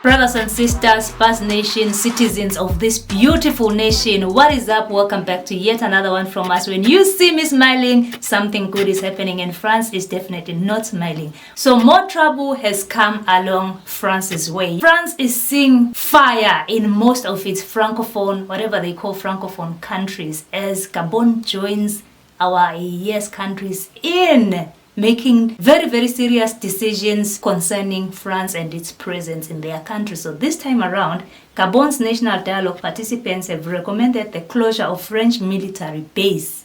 Brothers and sisters, First Nation citizens of this beautiful nation, what is up? Welcome back to yet another one from us. When you see me smiling, something good is happening, and France is definitely not smiling. So more trouble has come along France's way. France is seeing fire in most of its francophone, whatever they call francophone countries, as Gabon joins our EES countries in making very, very serious decisions concerning France and its presence in their country. So this time around, Gabon's National Dialogue participants have recommended the closure of French military base.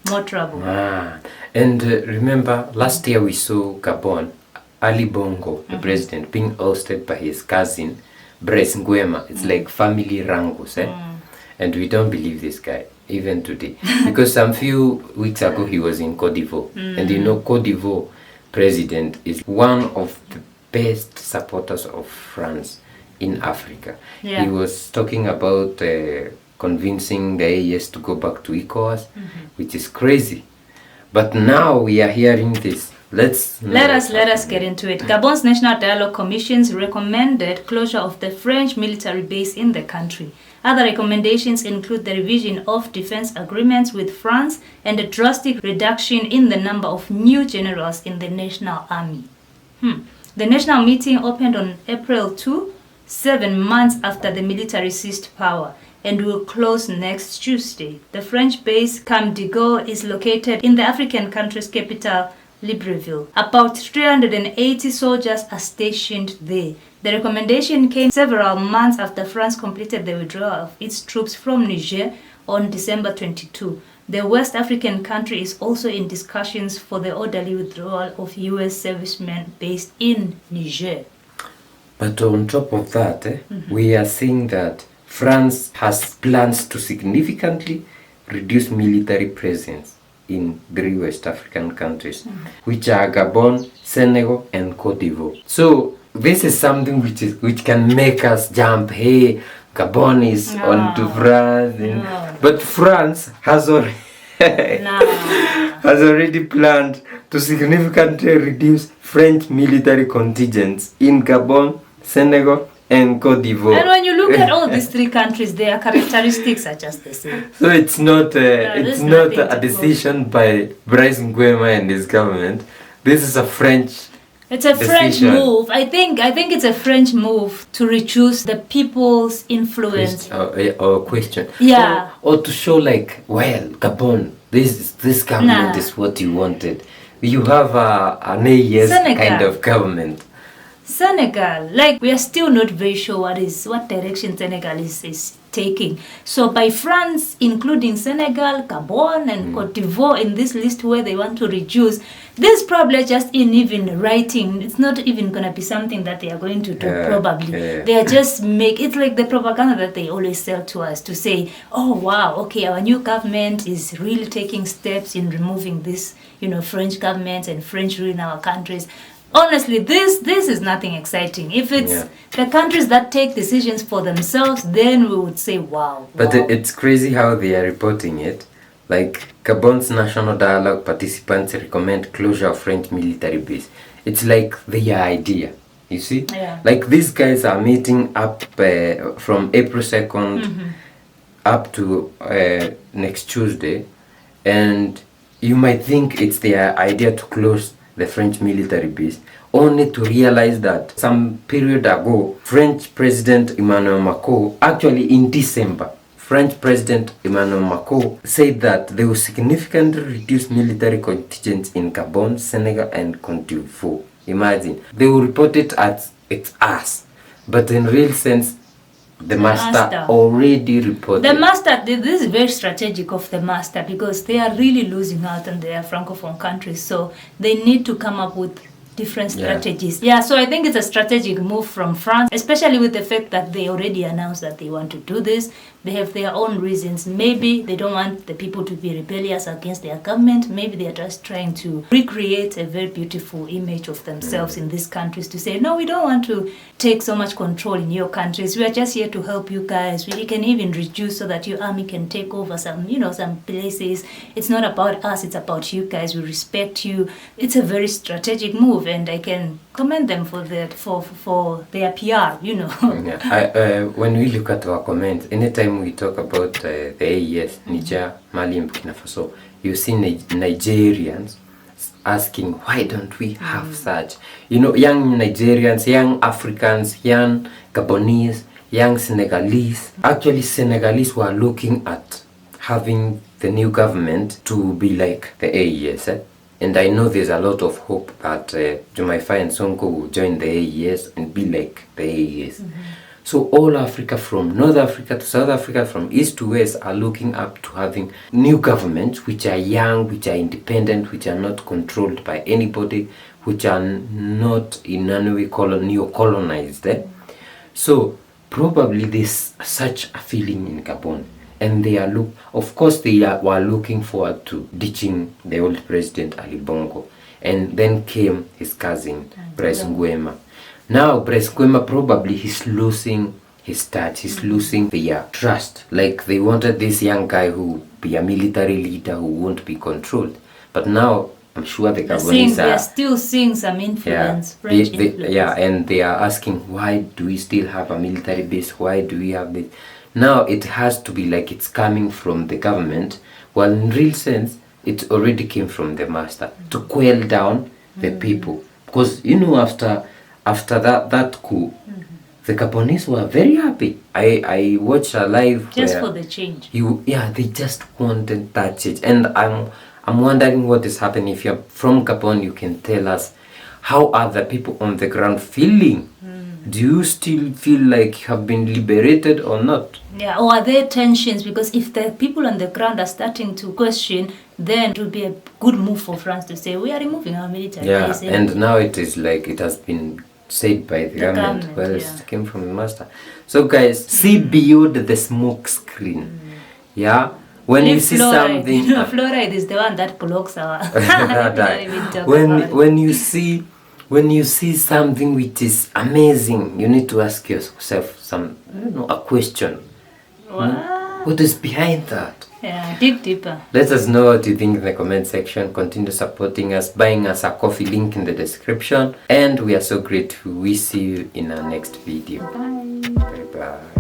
More trouble. And remember, last year we saw Gabon, Ali Bongo, the president, being ousted by his cousin, Brice Nguema. It's like family wrangles, And we don't believe this guy, even today. Because some few weeks ago, he was in Côte d'Ivoire. And you know, Côte d'Ivoire president is one of the best supporters of France in Africa. Yeah. He was talking about convincing the AES to go back to ECOWAS, which is crazy. But now we are hearing this. Let us get into it. Gabon's National Dialogue Commissions recommended closure of the French military base in the country. Other recommendations include the revision of defense agreements with France and a drastic reduction in the number of new generals in the national army. The national meeting opened on April 2, 7 months after the military seized power, and will close next Tuesday. The French base Camp de Gaulle is located in the African country's capital, Libreville. About 380 soldiers are stationed there. The recommendation came several months after France completed the withdrawal of its troops from Niger on December 22. The West African country is also in discussions for the orderly withdrawal of US servicemen based in Niger. But on top of that, we are seeing that France has plans to significantly reduce military presence in 3 West African countries, which are Gabon, Senegal, and Côte d'Ivoire. So this is something which can make us jump. Hey, Gabon is on to France, but France has already has already planned to significantly reduce French military contingents in Gabon, Senegal, and Côte d'Ivoire. And when you look at all these 3 countries, their characteristics are just the same. So it's not a decision by Brice Nguema and his government. This is a French. It's a French move. I think it's a French move to reduce the people's influence. Or question. Yeah. Or to show like, well, Gabon, this government is what you wanted. You have an AES kind of government. Senegal, like we are still not very sure what direction Senegal is taking. So by France including Senegal, Gabon and Côte d'Ivoire in this list where they want to reduce, this probably just in even writing. It's not even going to be something that they are going to do probably. They are just it's like the propaganda that they always sell to us to say, oh wow, okay, our new government is really taking steps in removing this, French government and French rule in our countries. Honestly, this is nothing exciting. If it's the countries that take decisions for themselves, then we would say, wow. But it's crazy how they are reporting it. Like, Gabon's National Dialogue participants recommend closure of French military base. It's like their idea, you see? Yeah. Like, these guys are meeting up from April 2nd up to next Tuesday. And you might think it's their idea to close the French military base, only to realize that some period ago, French President Emmanuel Macron, actually in December, French President Emmanuel Macron said that they will significantly reduce military contingents in Gabon, Senegal, and Côte d'Ivoire. Imagine, they will report it as it's us, but in real sense, the master already reported. The master, this is very strategic of the master because they are really losing out on their francophone countries. So they need to come up with different strategies. Yeah, so I think it's a strategic move from France, especially with the fact that they already announced that they want to do this. They have their own reasons. Maybe they don't want the people to be rebellious against their government. Maybe they are just trying to recreate a very beautiful image of themselves in these countries to say, no, we don't want to take so much control in your countries. We are just here to help you guys. We can even reduce so that your army can take over some, some places. It's not about us, it's about you guys. We respect you. It's a very strategic move, and I can commend them for that, for their PR, Yeah. When we look at our comments, anytime we talk about the AES, Niger, Mali, and Burkina Faso, you see Nigerians asking, why don't we have such? Young Nigerians, young Africans, young Gabonese, young Senegalese. Actually, Senegalese were looking at having the new government to be like the AES. And I know there's a lot of hope that Jumaifa and Sonko will join the AES and be like the AES. So all Africa, from North Africa to South Africa, from east to west, are looking up to having new governments which are young, which are independent, which are not controlled by anybody, which are not in any way neo-colonized. So probably there's such a feeling in Gabon. And they are of course they were looking forward to ditching the old president Ali Bongo. And then came his cousin, Brice Nguema. Now, Brice Nguema probably he's losing his touch, he's losing their trust. Like they wanted this young guy who would be a military leader who won't be controlled. But now, I'm sure the Gabonese are still seeing some influence, French influence. Yeah, and they are asking, why do we still have a military base? Why do we have this? Now, it has to be like it's coming from the government. Well, in real sense, it already came from the master to quell down the people. Because, after that coup, the Gabonese were very happy. I watched a live just for the change. They just wanted that change. And I'm wondering what is happening. If you're from Gabon, you can tell us, how are the people on the ground feeling? Do you still feel like you have been liberated or not? Yeah, or are there tensions? Because if the people on the ground are starting to question, then it will be a good move for France to say, we are removing our military base. And now it is like it has been said by the government. Well, it came from the master. So guys, see beyond the smoke screen. Yeah? When you see something... fluoride is the one that blocks our... When you see something which is amazing, you need to ask yourself a question. What is behind that? Yeah, dig deeper. Let us know what you think in the comment section. Continue supporting us, buying us a coffee, link in the description. And we are so grateful. We see you in our next video. Bye. Bye-bye.